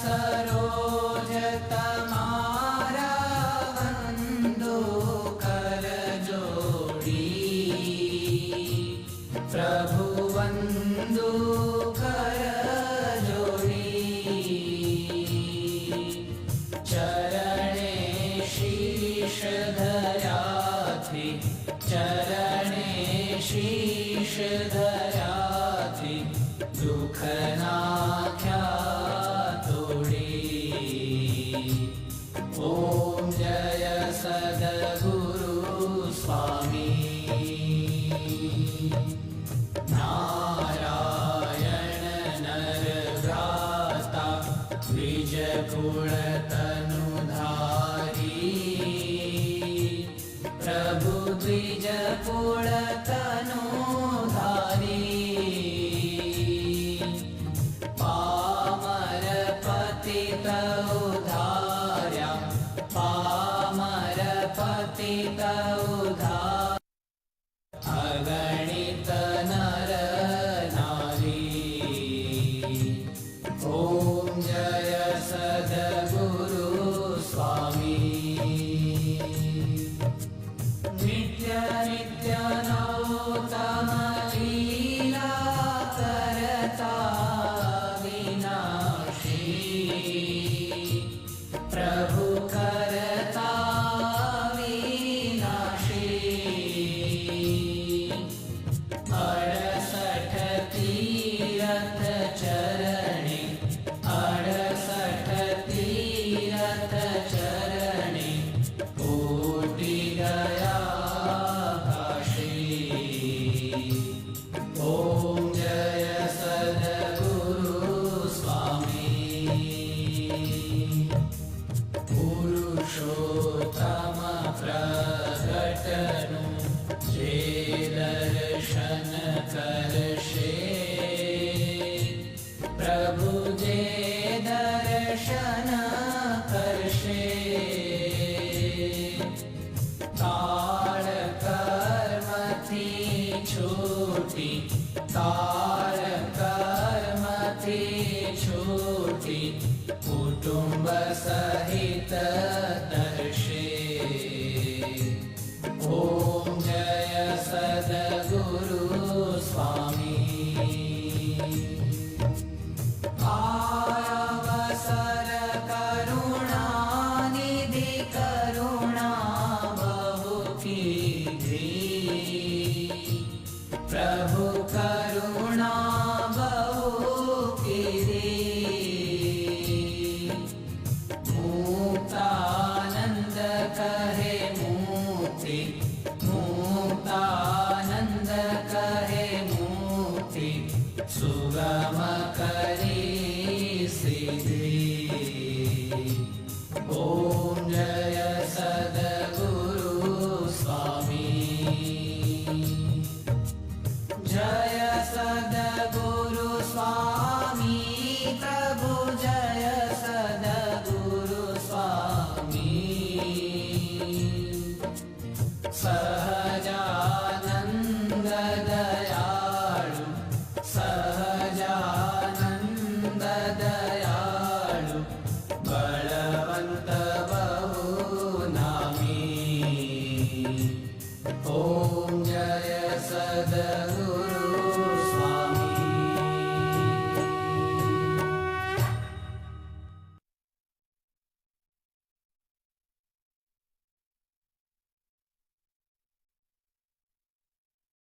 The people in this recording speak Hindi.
सरोज तमारा वंदो कर जोड़ी। प्रभु वंदो कर जोड़ी। चरणे शीश धरा थी, चरणे शीश धरा थी, दुख नाख्या तोड़ी। ओम जय सद्गुरु स्वामी। नारायण नर भ्राता द्विज कुल तनुधारी। प्रभु द्विज कुल तनुधारी। पामर पतित उद्धार्या, पामर पतित उद्धार। अगणित नर नारी। ओम जय सद्गुरु स्वामी। नित्य नित्य नौतम लीला करता विनाशी। प्रभु करता विनाशी। 68 तीरथ चरणे, 68 तीरथ चरणे, कोटि गया काशी। ओम जय सद्गुरु स्वामी। पुरुषोत्तम प्रगटनु जे दर्शन करशे। प्रभु जे दर्शन करशे। काल कर्म थी छूटी, काल कर्म थी छूटी, कुटुंब सहित दर्शे। ओम जय सद्गुरु स्वामी। अवसर करुणा निधि करुणा बहु कीधी। प्रभु करुणा बहु कीधी। मुक्तानंद कहे मुक्ति, मुक्तानंद कहे मुक्ति, सुगम कर